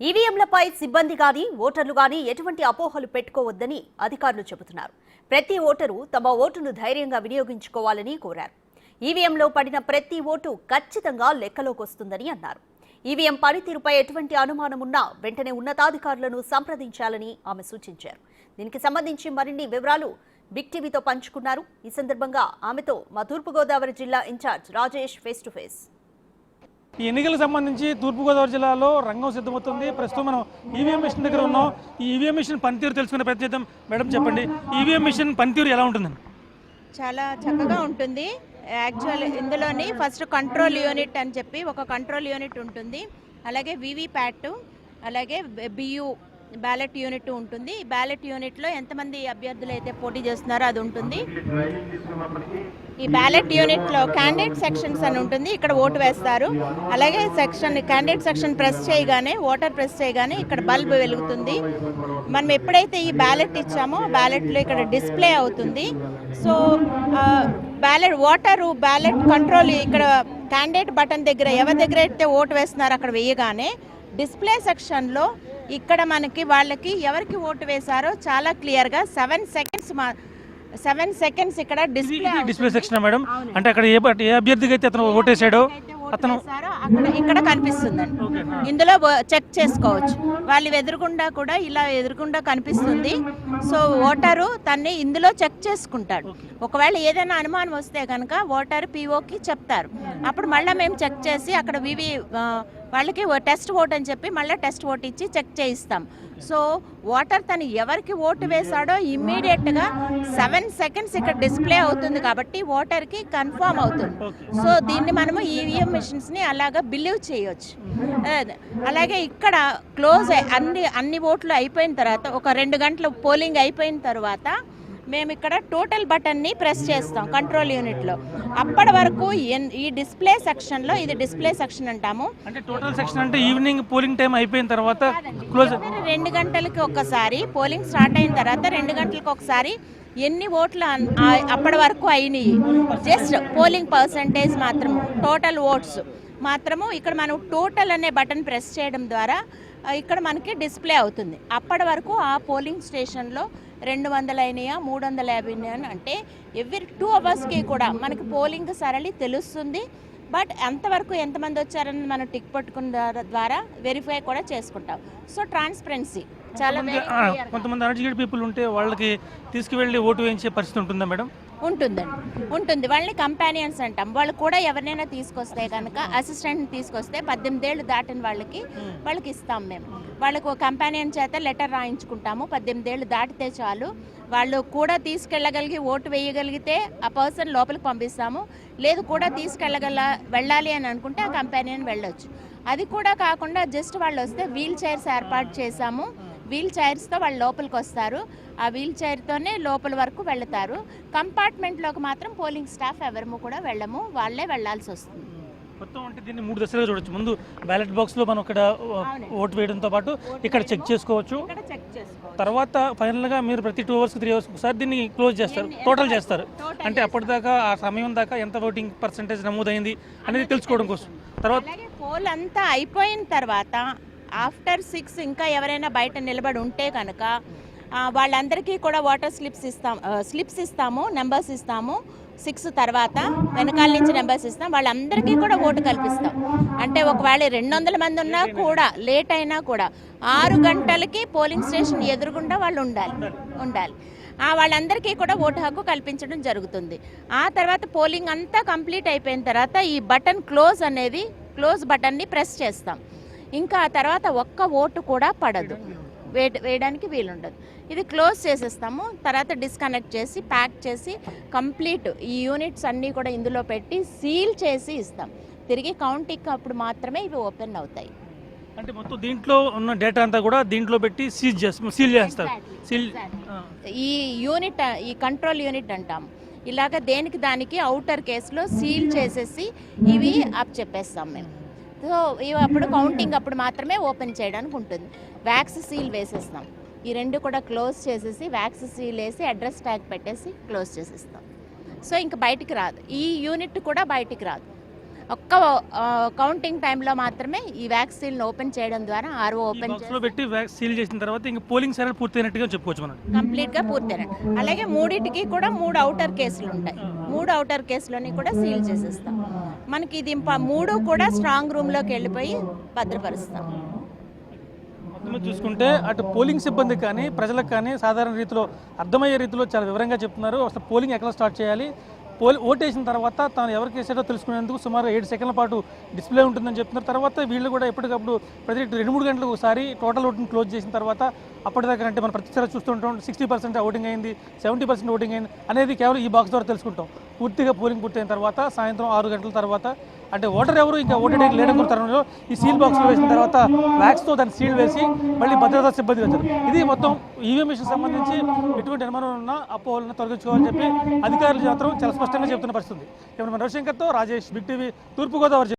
ఈవీఎంలపై సిబ్బంది గాని ఓటర్లు గాని ఎటువంటి అపోహలు పెట్టుకోవద్దని అధికారులు చెబుతున్నారు. ప్రతి ఓటరు తమ ఓటును ధైర్యంగా వినియోగించుకోవాలని కోరారు. ఈవీఎంలో పడిన ప్రతి ఓటు ఖచ్చితంగా లెక్కలోకి వస్తుందని అన్నారు. ఈవీఎం పనితీరుపై ఎటువంటి అనుమానం ఉన్నా వెంటనే ఉన్నతాధికారులను సంప్రదించాలని ఆమె సూచించారు. దీనికి సంబంధించి మరిన్ని వివరాలు బిగ్ టీవీతో పంచుకున్నారు. ఈ సందర్భంగా ఆమెతో మా తూర్పుగోదావరి జిల్లా incharge Rajesh face to face. ఈ ఎన్నికలకు సంబంధించి తూర్పుగోదావరి జిల్లాలో రంగం సిద్ధమవుతుంది. ప్రస్తుతం మనం ఈవీఎం మిషన్ దగ్గర ఉన్నాం. ఈ ఈవీఎం మిషన్ పనితీరు తెలుసుకునే ప్రయత్నం. మేడం చెప్పండి, ఈవీఎం మిషన్ పనితీరు ఎలా ఉంటుందండి? చాలా చక్కగా ఉంటుంది. యాక్చువల్ ఇందులోని ఫస్ట్ కంట్రోల్ యూనిట్ అని చెప్పి ఒక కంట్రోల్ యూనిట్ ఉంటుంది. అలాగే వీవీప్యాట్, అలాగే బియూ బ్యాలెట్ యూనిట్ ఉంటుంది. ఈ బ్యాలెట్ యూనిట్లో ఎంతమంది అభ్యర్థులు అయితే పోటీ చేస్తున్నారో అది ఉంటుంది. ఈ బ్యాలెట్ యూనిట్లో క్యాండిడేట్ సెక్షన్స్ అని ఉంటుంది. ఇక్కడ ఓటు వేస్తారు. అలాగే క్యాండిడేట్ సెక్షన్ ప్రెస్ చేయగానే, ఓటర్ ప్రెస్ చేయగానే ఇక్కడ బల్బ్ వెలుగుతుంది. మనం ఎప్పుడైతే ఈ బ్యాలెట్ ఇచ్చామో బ్యాలెట్లో ఇక్కడ డిస్ప్లే అవుతుంది. సో బ్యాలెట్ కంట్రోల్ ఇక్కడ క్యాండిడేట్ బటన్ దగ్గర ఎవరి దగ్గర అయితే ఓటు వేస్తున్నారో అక్కడ వేయగానే డిస్ప్లే సెక్షన్లో ఇక్కడ మనకి వాళ్ళకి ఎవరికి ఓటు వేశారో చాలా క్లియర్గా 7 సెకండ్స్ ఇక్కడ డిస్ప్లే సెక్షన్ మేడం. అంటే అక్కడ ఏ అభ్యర్థికి అయితే అతను ఓటేసాడో అతను ఇక్కడ కనిపిస్తుందండి. ఇందులో చెక్ చేసుకోవచ్చు. వాళ్ళు ఎదురుగుండా కనిపిస్తుంది. సో ఓటరు తన్ని ఇందులో చెక్ చేసుకుంటాడు. ఒకవేళ ఏదైనా అనుమానం వస్తే కనుక ఓటరు పీఓకి చెప్తారు. అప్పుడు మళ్ళీ మేము చెక్ చేసి అక్కడ వాళ్ళకి టెస్ట్ ఓట్ అని చెప్పి మళ్ళీ టెస్ట్ ఓట్ ఇచ్చి చెక్ చేయిస్తాం. సో ఓటర్ తను ఎవరికి ఓటు వేశాడో ఇమ్మీడియట్గా 7 సెకండ్స్ ఇక్కడ డిస్ప్లే అవుతుంది కాబట్టి ఓటర్కి కన్ఫర్మ్ అవుతుంది. సో దీన్ని మనము ఈవీఎం మిషన్స్ని అలాగా బిలీవ్ చేయొచ్చు. అలాగే ఇక్కడ క్లోజ్ అన్ని ఓట్లు అయిపోయిన తర్వాత ఒక 2 గంటలు పోలింగ్ అయిపోయిన తర్వాత మేము ఇక్కడ టోటల్ బటన్ని ప్రెస్ చేస్తాం కంట్రోల్ యూనిట్లో. అప్పటి వరకు ఈ డిస్ప్లే సెక్షన్లో, ఇది డిస్ప్లే సెక్షన్ అంటాము. అంటే టోటల్ సెక్షన్ అంటే ఈవినింగ్ పోలింగ్ టైం అయిపోయిన తర్వాత క్లోజ్ 2 గంటలకి ఒకసారి పోలింగ్ స్టార్ట్ అయిన తర్వాత 2 గంటలకు ఒకసారి ఎన్ని ఓట్లు అప్పటి వరకు అయినాయి, జస్ట్ పోలింగ్ పర్సంటేజ్ మాత్రం, టోటల్ ఓట్స్ మాత్రము ఇక్కడ మనం టోటల్ అనే బటన్ ప్రెస్ చేయడం ద్వారా ఇక్కడ మనకి డిస్ప్లే అవుతుంది. అప్పటి వరకు ఆ పోలింగ్ స్టేషన్లో 200 అయినాయా 350 అంటే ఎవ్రీ 2 అవర్స్కి కూడా మనకి పోలింగ్ సరళి తెలుస్తుంది. బట్ అంతవరకు ఎంతమంది వచ్చారని మనం టిక్ పట్టుకున్న ద్వారా వెరిఫై కూడా చేసుకుంటాం. సో ట్రాన్స్పరెన్సీ చాలా. కొంతమంది అన్ఎడ్యుకేటెడ్ పీపుల్ ఉంటే వాళ్ళకి తీసుకువెళ్ళి ఓటు వేయించే పరిస్థితి ఉంటుందా మేడం? ఉంటుంది. వాళ్ళని కంపానియన్స్ అంటాం. వాళ్ళు కూడా ఎవరినైనా తీసుకొస్తే కనుక అసిస్టెంట్ని తీసుకొస్తే 18 ఏళ్ళు దాటిన వాళ్ళకి ఇస్తాం. మేము వాళ్ళకు కంపానియన్ చేత లెటర్ రాయించుకుంటాము. 18 ఏళ్ళు దాటితే చాలు. వాళ్ళు కూడా తీసుకెళ్ళగలిగి ఓటు వేయగలిగితే ఆ పర్సన్ లోపలికి పంపిస్తాము. లేదు కూడా వెళ్ళాలి అని అనుకుంటే ఆ కంపానియన్ వెళ్ళొచ్చు. అది కూడా కాకుండా జస్ట్ వాళ్ళు వస్తే వీల్ చైర్స్ ఏర్పాటు చేశాము. వీల్ చైర్స్తో వాళ్ళు లోపలికి వస్తారు. ఆ వీల్ చైర్తోనే లోపల వరకు వెళ్తారు. కంపార్ట్మెంట్లోకి మాత్రం పోలింగ్ స్టాఫ్ ఎవరము కూడా వెళ్ళము, వాళ్ళే వెళ్లాల్సి వస్తుంది. మొత్తం అంటే దీన్ని 3 దశలుగా చూడొచ్చు. ముందు బ్యాలెట్ బాక్స్లో మనం ఇక్కడ ఓటు వేయడంతో పాటు ఇక్కడ చెక్ చేసుకోవచ్చు. తర్వాత ఫైనల్గా మీరు ప్రతి 2 అవర్స్ 3 అవర్స్ ఒకసారి దీన్ని క్లోజ్ చేస్తారు, టోటల్ చేస్తారు. అంటే అప్పటిదాకా ఆ సమయం దాకా ఎంత ఓటింగ్ పర్సంటేజ్ నమోదైంది అనేది తెలుసుకోవడం కోసం. తర్వాత పోల్ అంతా అయిపోయిన తర్వాత ఆఫ్టర్ 6 ఇంకా ఎవరైనా బయట నిలబడి ఉంటే కనుక వాళ్ళందరికీ కూడా వాటర్ స్లిప్స్ ఇస్తాము, నెంబర్స్ ఇస్తాము. 6 తర్వాత వెనకాల నుంచి నెంబర్స్ ఇస్తాం. వాళ్ళందరికీ కూడా ఓటు కల్పిస్తాం. అంటే ఒకవేళ 200 మంది ఉన్నా కూడా, లేట్ అయినా కూడా 6 గంటలకి పోలింగ్ స్టేషన్ ఎదురుగుండా వాళ్ళు ఉండాలి. వాళ్ళందరికీ కూడా ఓటు హక్కు కల్పించడం జరుగుతుంది. ఆ తర్వాత పోలింగ్ అంతా కంప్లీట్ అయిపోయిన తర్వాత ఈ బటన్ క్లోజ్ బటన్ని ప్రెస్ చేస్తాం. ఇంకా ఆ తర్వాత ఒక్క ఓటు కూడా పడదు, వేయడానికి వీలుండదు. ఇది క్లోజ్ చేసేస్తాము. తర్వాత డిస్కనెక్ట్ చేసి ప్యాక్ చేసి కంప్లీట్ ఈ యూనిట్స్ అన్నీ కూడా ఇందులో పెట్టి సీల్ చేసి ఇస్తాం. తిరిగి కౌంటింగ్ అప్పుడు మాత్రమే ఇవి ఓపెన్ అవుతాయి. అంటే మొత్తం దీంట్లో ఉన్న డేటా అంతా కూడా దీంట్లో పెట్టి సీల్ చేస్తారు. ఈ కంట్రోల్ యూనిట్ అంటాము. ఇలాగ దేనికి దానికి అవుటర్ కేసులో సీల్ చేసేసి ఇవి చెప్పేస్తాం మేము. సో ఇవి అప్పుడు కౌంటింగ్ అప్పుడు మాత్రమే ఓపెన్ చేయడానికి ఉంటుంది. వ్యాక్స్ సీల్ వేసేస్తాం. ఈ 2 కూడా క్లోజ్ చేసేసి వ్యాక్స్ సీల్ వేసి అడ్రస్ ట్యాగ్ పెట్టేసి క్లోజ్ చేసేస్తాం. సో ఇంక బయటికి రాదు. ఈ యూనిట్ కూడా బయటికి రాదు. ఒక్క కౌంటింగ్ టైంలో మాత్రమే ఈ వ్యాక్సిన్ ఓపెన్ చేయడం ద్వారా ఆర్ఓ ఓపెన్ బాక్స్లో పెట్టి సీల్ చేసిన తర్వాత ఇంకా పోలింగ్ సరైన పూర్తయినట్టుగా చెప్పుకోవచ్చు మనం. కంప్లీట్గా పూర్తయిన అలాగే మూడింటికి కూడా 3 అవుటర్ కేసులు ఉంటాయి. 3 అవుటర్ కేసులని కూడా సీల్ చేసేస్తాం. మనకి ఇది 3 కూడా స్ట్రాంగ్ రూమ్లోకి వెళ్ళిపోయి భద్రపరుస్తాం. మొత్తం చూసుకుంటే అటు పోలింగ్ సిబ్బంది కానీ ప్రజలకు కానీ సాధారణ రీతిలో అర్థమయ్యే రీతిలో చాలా వివరంగా చెప్తున్నారు. అసలు పోలింగ్ ఎక్కడ స్టార్ట్ చేయాలి, ఓటు వేసిన తర్వాత తాను ఎవరికి వేసాడో తెలుసుకునేందుకు సుమారు 7 సెకండ్ల పాటు డిస్ప్లే ఉంటుందని చెప్తున్నారు. తర్వాత వీళ్ళు కూడా ఎప్పటికప్పుడు ప్రతి 2-3 గంటలకు ఒకసారి టోటల్ ఓటింగ్ క్లోజ్ చేసిన తర్వాత అప్పటిదాకా అంటే మనం ప్రతిసారి చూస్తుంటాం 60% ఓటింగ్ అయింది, 70% ఓటింగ్ అయింది అనేది కేవలం ఈ బాక్స్ ద్వారా తెలుసుకుంటాం. పూర్తిగా పోలింగ్ పూర్తయిన తర్వాత సాయంత్రం 6 గంటల తర్వాత అంటే ఓటర్ ఎవరు ఇంకా ఓటేయడానికి లేని తరుణంలో ఈ సీల్ బాక్స్లో వేసిన తర్వాత వ్యాక్స్తో దాన్ని సీల్ వేసి మళ్ళీ భద్రతా సిబ్బంది వచ్చారు. ఇది మొత్తం ఈవీఎం మిషన్ సంబంధించి ఎటువంటి అనుమానం ఉన్నా అపోహలను తొలగించుకోవాలని చెప్పి అధికారులు మాత్రం చాలా స్పష్టంగా చెబుతున్న పరిస్థితి. మన రవిశంకర్తో రాజేష్, బిగ్ టీవీ, తూర్పుగోదావరి.